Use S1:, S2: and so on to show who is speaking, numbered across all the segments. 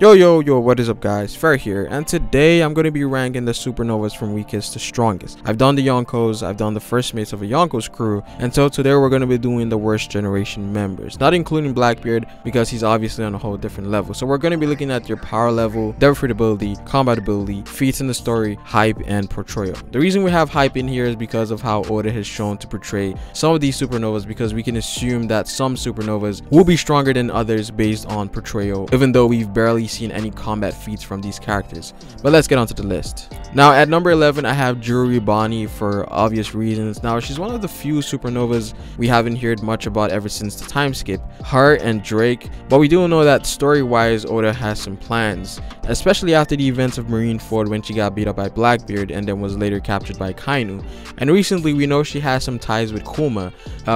S1: Yo, what is up guys? Fer here, and today I'm going to be ranking the Supernovas from weakest to strongest. I've done the Yonkos, I've done the first mates of a Yonkos crew, and so today we're going to be doing the worst generation members, not including Blackbeard because he's obviously on a whole different level. So we're going to be looking at their power level, devil ability, combat ability, feats in the story, hype, and portrayal. The reason we have hype in here is because of how Oda has shown to portray some of these Supernovas, because we can assume that some Supernovas will be stronger than others based on portrayal, even though we've barely seen any combat feats from these characters. But let's get onto the list. Now at number 11 I have Bonney for obvious reasons. Now she's one of the few Supernovas we haven't heard much about ever since the time skip, her and Drake, but we do know that story wise Oda has some plans, especially after the events of Marineford when she got beat up by Blackbeard and then was later captured by Kainu. And recently we know she has some ties with Kuma,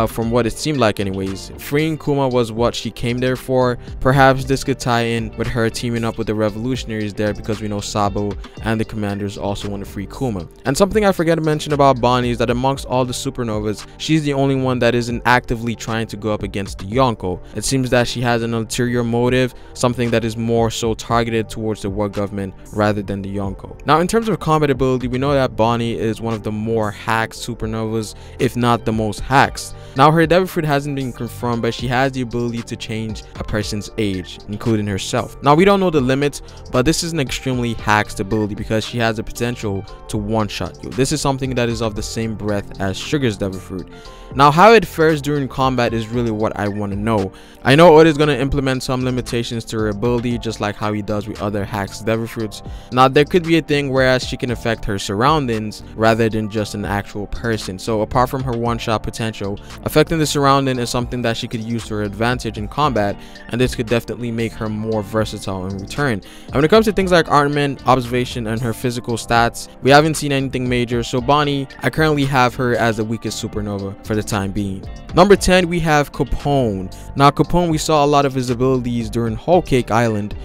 S1: from what it seemed like anyways. Freeing Kuma was what she came there for. Perhaps this could tie in with her teaming up with the revolutionaries there, because we know Sabo and the commanders also want to free Kuma. And something I forget to mention about Bonney is that amongst all the Supernovas, she's the only one that isn't actively trying to go up against the Yonko. It seems that she has an ulterior motive, something that is more so targeted towards the war government rather than the Yonko. Now in terms of combat ability, we know that Bonney is one of the more hacked Supernovas, if not the most hacked. Now her devil fruit hasn't been confirmed, but she has the ability to change a person's age, including herself. Now we don't know the limits, but this is an extremely hacked ability because she has the potential to one-shot you. This is something that is of the same breath as Sugar's devil fruit. Now how it fares during combat is really what I want to know. I know Oda is going to implement some limitations to her ability, just like how he does with other hacks devil fruits. Now there could be a thing whereas she can affect her surroundings rather than just an actual person. So apart from her one-shot potential, affecting the surrounding is something that she could use to her advantage in combat, and this could definitely make her more versatile in return. And when it comes to things like armament, observation, and her physical stats, we haven't seen anything major. So Bonney, I currently have her as the weakest Supernova for the time being. Number 10 we have Capone. Now Capone, we saw a lot of his abilities during Whole Cake Island.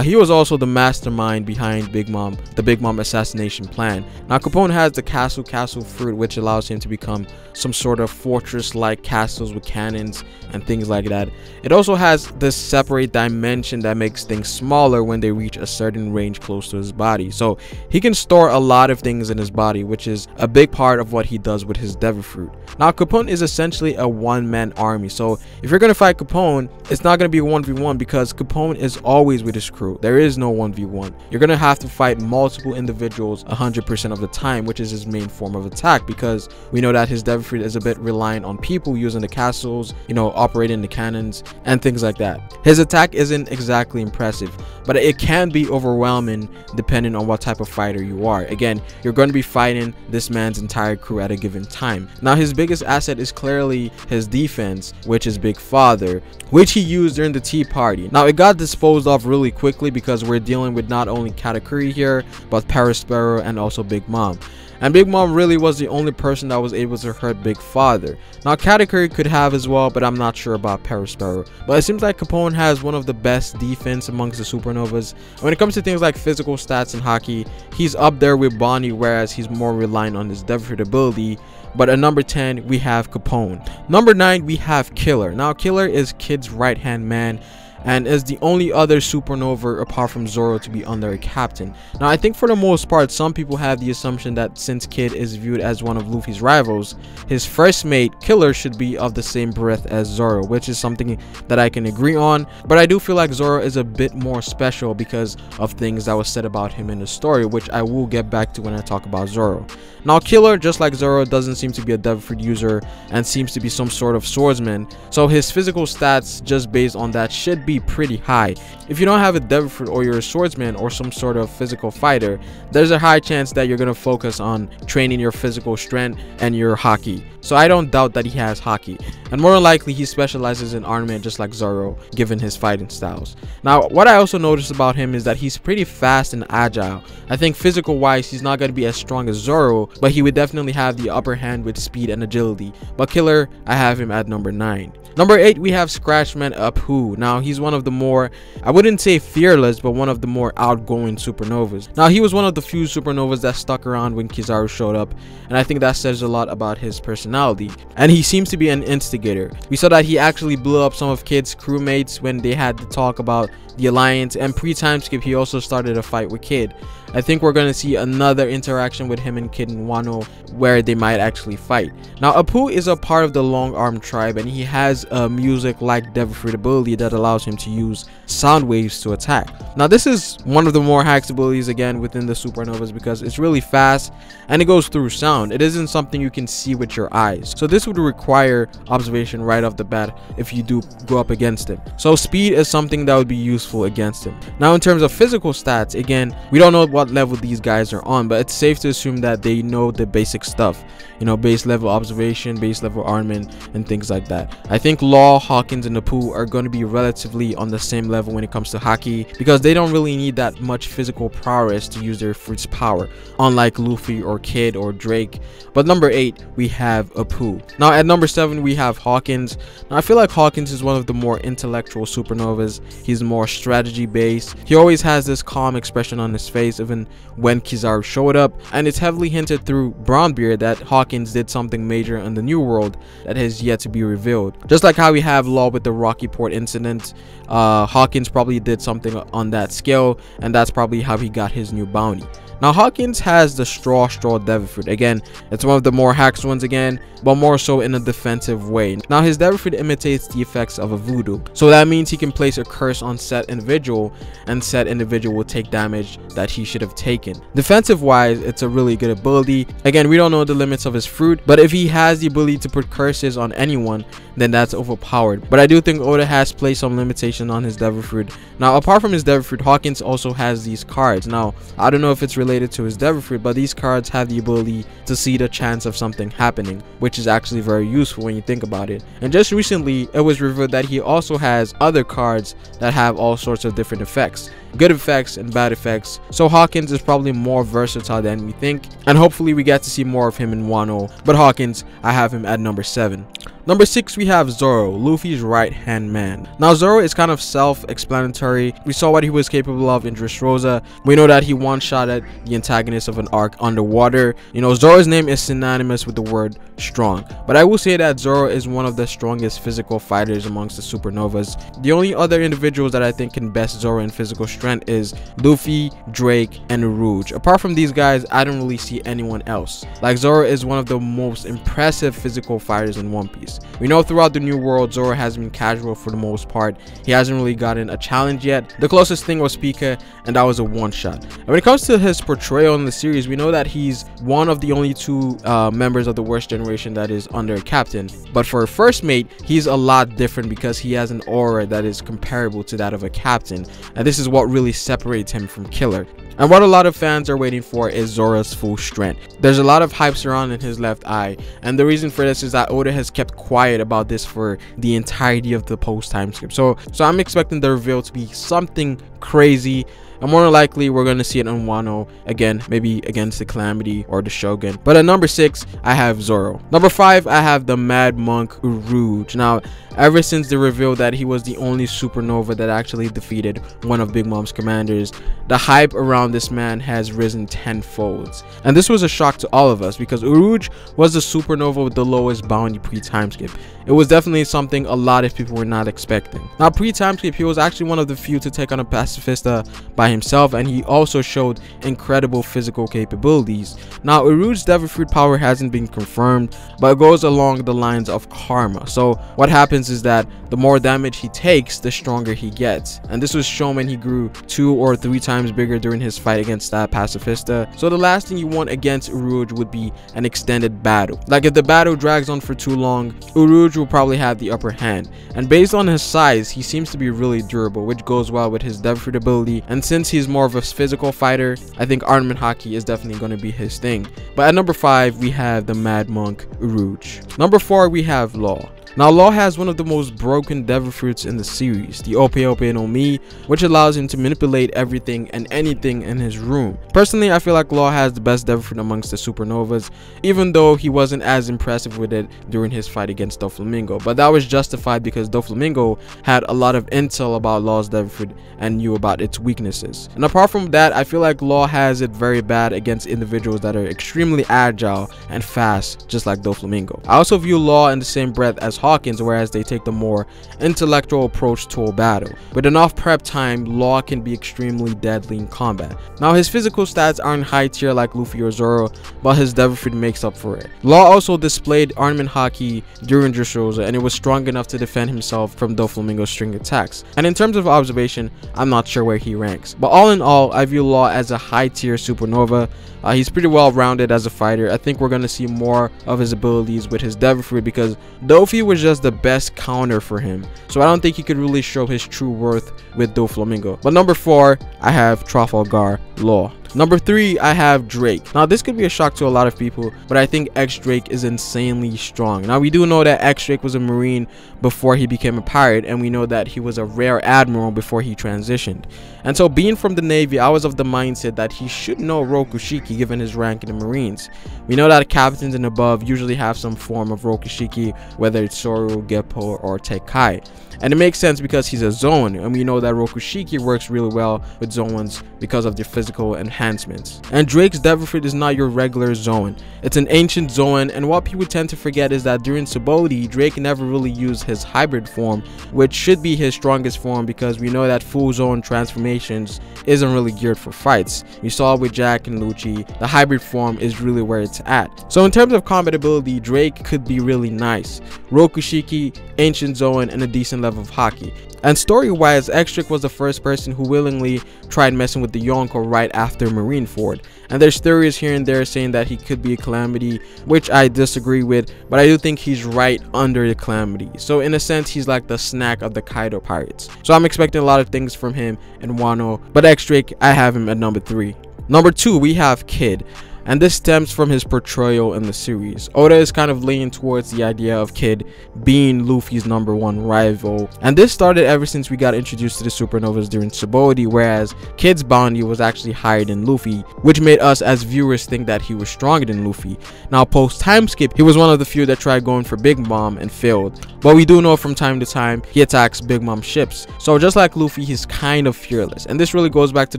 S1: He was also the mastermind behind the Big Mom assassination plan. Now Capone has the castle fruit, which allows him to become some sort of fortress like castles with cannons and things like that. It also has this separate dimension that makes things smaller when they reach a certain range close to his body. So he can store a lot of things in his body, which is a big part of what he does with his devil fruit. Now Capone is essentially a one-man army, so if you're going to fight Capone, it's not going to be a 1v1 because Capone is always with his crew. There is no 1v1. You're going to have to fight multiple individuals 100% of the time, which is his main form of attack, because we know that his devil fruit is a bit reliant on people using the castles, you know, operating the cannons and things like that. His attack isn't exactly impressive, but it can be overwhelming depending on what type of fighter you are. Again, you're going to be fighting this man's entire crew at a given time. Now his biggest asset is clearly his defense, which is Big Father, which he used during the Tea Party. Now it got disposed of really quickly because we're dealing with not only Katakuri here, but Perospero and also Big Mom. And Big Mom really was the only person that was able to hurt Big Father. Now Katakuri could have as well, but I'm not sure about Perospero. But it seems like Capone has one of the best defense amongst the Supernovas. And when it comes to things like physical stats and hockey, he's up there with Bonney, whereas he's more reliant on his devil fruit ability. But at number 10 we have Capone. Number 9 we have Killer. Now Killer is Kid's right hand man and is the only other Supernova apart from Zoro to be under a captain. Now I think for the most part some people have the assumption that since Kid is viewed as one of Luffy's rivals, his first mate Killer should be of the same breath as Zoro, which is something that I can agree on, but I do feel like Zoro is a bit more special because of things that was said about him in the story, which I will get back to when I talk about Zoro. Now Killer, just like Zoro, doesn't seem to be a devil fruit user and seems to be some sort of swordsman, so his physical stats just based on that should be pretty high. If you don't have a devil fruit or you're a swordsman or some sort of physical fighter, there's a high chance that you're going to focus on training your physical strength and your hockey. So I don't doubt that he has hockey, and more than likely he specializes in armament just like Zoro given his fighting styles. Now what I also noticed about him is that he's pretty fast and agile. I think physical wise he's not going to be as strong as Zoro, but he would definitely have the upper hand with speed and agility. But Killer, I have him at number 9. Number 8 we have Scratchmen Apoo. Now he's one of the more, I wouldn't say fearless, but one of the more outgoing supernovas. Now, he was one of the few supernovas that stuck around when Kizaru showed up, and I think that says a lot about his personality. And he seems to be an instigator. We saw that he actually blew up some of Kid's crewmates when they had to talk about the alliance, and pre-time skip he also started a fight with Kid. I think we're going to see another interaction with him and Kid in Wano where they might actually fight. Now, Apoo is a part of the Long Arm tribe, and he has a music-like devil fruit ability that allows him to use sound waves to attack. Now, this is one of the more hacks abilities again within the supernovas because it's really fast and it goes through sound. It isn't something you can see with your eyes, so this would require observation right off the bat if you do go up against him. So speed is something that would be useful against him. Now, in terms of physical stats, again, we don't know what level these guys are on, but it's safe to assume that they know the basic stuff, you know, base level observation, base level armament, and things like that. I think Law, Hawkins, and Apoo are going to be relatively on the same level when it comes to haki because they don't really need that much physical prowess to use their fruit's power, unlike Luffy or Kid or Drake. But number 8, we have Apoo. Now, at number 7, we have Hawkins. Now, I feel like Hawkins is one of the more intellectual supernovas. He's more strategy based. He always has this calm expression on his face even when Kizaru showed up, and it's heavily hinted through Brownbeard that Hawkins did something major in the New World that has yet to be revealed. Just like how we have Law with the Rocky Port incident, Hawkins probably did something on that scale, and that's probably how he got his new bounty. Now, Hawkins has the straw devil fruit. Again, it's one of the more hacks ones again, but more so in a defensive way. Now, his devil fruit imitates the effects of a voodoo, so that means he can place a curse on said individual, and said individual will take damage that he should have taken. Defensive wise, it's a really good ability. Again, we don't know the limits of his fruit, but if he has the ability to put curses on anyone, then that's overpowered. But I do think Oda has placed some limitation on his devil fruit. Now, apart from his devil fruit, Hawkins also has these cards. Now, I don't know if it's related to his devil fruit, but these cards have the ability to see the chance of something happening, which is actually very useful when you think about it. And just recently, it was revealed that he also has other cards that have all sorts of different effects, good effects and bad effects. So Hawkins is probably more versatile than we think, and hopefully we get to see more of him in Wano. But Hawkins, I have him at number 7. Number 6, we have Zoro, Luffy's right-hand man. Now, Zoro is kind of self-explanatory. We saw what he was capable of in Dressrosa. We know that he one-shot at the antagonist of an arc underwater. You know, Zoro's name is synonymous with the word strong. But I will say that Zoro is one of the strongest physical fighters amongst the supernovas. The only other individuals that I think can best Zoro in physical strength is Luffy, Drake, and Urouge. Apart from these guys, I don't really see anyone else. Like, Zoro is one of the most impressive physical fighters in One Piece. We know throughout the New World, Zoro has been casual for the most part. He hasn't really gotten a challenge yet. The closest thing was Pika, and that was a one-shot. And when it comes to his portrayal in the series, we know that he's one of the only 2 members of the worst generation that is under a captain. But for a first mate, he's a lot different because he has an aura that is comparable to that of a captain, and this is what really separates him from Killer. And what a lot of fans are waiting for is Zoro's full strength. There's a lot of hype surrounding his left eye, and the reason for this is that Oda has kept quiet about this for the entirety of the post time skip. So I'm expecting the reveal to be something crazy, and more than likely we're going to see it on Wano again, maybe against the Calamity or the Shogun. But at number 6, I have Zoro. Number 5, I have the Mad Monk Urouge. Now, ever since the reveal that he was the only supernova that actually defeated one of Big Mom's commanders, the hype around this man has risen tenfold. And this was a shock to all of us because Urouge was the supernova with the lowest bounty pre-time skip. It was definitely something a lot of people were not expecting. Now, pre-time skip, he was actually one of the few to take on a pacifista by himself, and he also showed incredible physical capabilities. Now, Urouge's devil fruit power hasn't been confirmed, but it goes along the lines of karma. So what happens is that the more damage he takes, the stronger he gets, and this was shown when he grew 2 or 3 times bigger during his fight against that pacifista. So the last thing you want against Urouge would be an extended battle. Like, if the battle drags on for too long, Urouge will probably have the upper hand, and based on his size, he seems to be really durable, which goes well with his devil fruit ability. And since he's more of a physical fighter, I think armament haki is definitely going to be his thing. But at number 5, we have the Mad Monk Urouge. Number 4, we have Law. Now Law has one of the most broken devil fruits in the series, the Ope Ope no Mi, which allows him to manipulate everything and anything in his room. Personally, I feel like Law has the best devil fruit amongst the Supernovas, even though he wasn't as impressive with it during his fight against Doflamingo, but that was justified because Doflamingo had a lot of intel about Law's devil fruit and knew about its weaknesses. And apart from that, I feel like Law has it very bad against individuals that are extremely agile and fast, just like Doflamingo. I also view Law in the same breath as Hawkins, whereas they take the more intellectual approach to a battle. With enough prep time, Law can be extremely deadly in combat. Now his physical stats aren't high tier like Luffy or Zoro, but his devil fruit makes up for it. Law also displayed armament haki during Dressrosa, and it was strong enough to defend himself from Doflamingo's string attacks. And in terms of observation, I'm not sure where he ranks, but all in all, I view Law as a high tier supernova. He's pretty well rounded as a fighter. I think we're going to see more of his abilities with his devil fruit because Dofi was just the best counter for him, so I don't think he could really show his true worth with Doflamingo. But number 4, I have Trafalgar Law. Number 3, I have Drake. Now this could be a shock to a lot of people, but I think X Drake is insanely strong. Now we do know that X Drake was a marine before he became a pirate, and we know that he was a rare admiral before he transitioned. And so being from the Navy, I was of the mindset that he should know Rokushiki given his rank in the Marines. We know that captains and above usually have some form of Rokushiki, whether it's Soru, Geppo, or Tekai. And it makes sense because he's a Zoan, and we know that Rokushiki works really well with Zoans because of their physical enhancements. And Drake's devil fruit is not your regular Zoan. It's an ancient Zoan, and what people tend to forget is that during Subodi, Drake never really used his hybrid form, which should be his strongest form because we know that full Zoan transformations isn't really geared for fights. You saw it with Jack and Lucci, the hybrid form is really where it's at. So in terms of combat ability, Drake could be really nice. Rokushiki, ancient Zoan, and a decent level of haki. And story-wise, X-Drake was the first person who willingly tried messing with the Yonko right after Marineford. And there's theories here and there saying that he could be a Calamity, which I disagree with, but I do think he's right under the Calamity. So in a sense, he's like the snack of the Kaido pirates. So I'm expecting a lot of things from him in Wano, but X-Drake, I have him at number 3. Number 2, we have Kid. And this stems from his portrayal in the series. Oda is kind of leaning towards the idea of Kid being Luffy's #1 rival, and this started ever since we got introduced to the Supernovas during Subodi, whereas Kid's bounty was actually higher than Luffy, which made us as viewers think that he was stronger than Luffy. Now post time skip, he was one of the few that tried going for Big Mom and failed, but we do know from time to time he attacks Big Mom ships. So just like Luffy, he's kind of fearless, and this really goes back to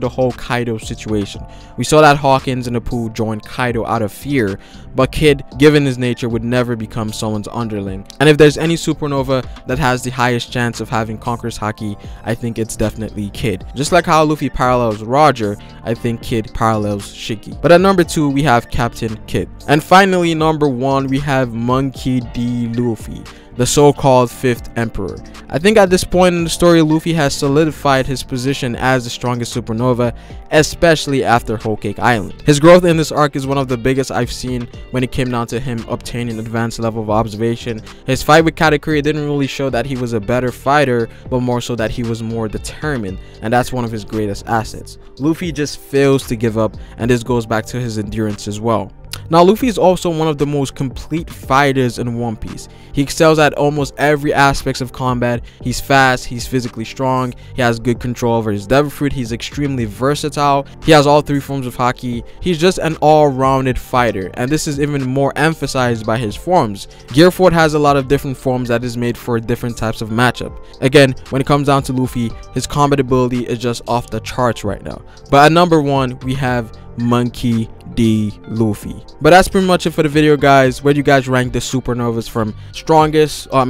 S1: the whole Kaido situation. We saw that Hawkins and Apoo joined Kaido out of fear, but Kid, given his nature, would never become someone's underling. And if there's any supernova that has the highest chance of having Conqueror's Haki, I think it's definitely Kid. Just like how Luffy parallels Roger, I think Kid parallels Shiki. But at number 2, we have Captain Kid. And finally, number 1, we have Monkey D. Luffy, the so-called 5th Emperor. I think at this point in the story, Luffy has solidified his position as the strongest supernova, especially after Whole Cake Island. His growth in this arc is one of the biggest I've seen when it came down to him obtaining advanced level of observation. His fight with Katakuri didn't really show that he was a better fighter, but more so that he was more determined, and that's one of his greatest assets. Luffy just fails to give up, and this goes back to his endurance as well. Now Luffy is also one of the most complete fighters in One Piece. He excels at almost every aspect of combat. He's fast, he's physically strong, he has good control over his devil fruit, he's extremely versatile, he has all 3 forms of haki. He's just an all-rounded fighter, and this is even more emphasized by his forms. Gearfort has a lot of different forms that is made for different types of matchup. Again, when it comes down to Luffy, his combat ability is just off the charts right now. But at number 1, we have Monkey D. Luffy. But that's pretty much it for the video, guys. Where do you guys rank the supernovas from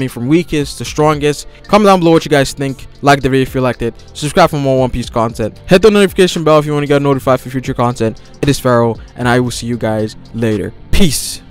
S1: from weakest to strongest? Comment down below what you guys think. Like the video if you liked it. Subscribe for more One Piece content. Hit the notification bell if you want to get notified for future content. It is Pharaoh, and I will see you guys later. Peace.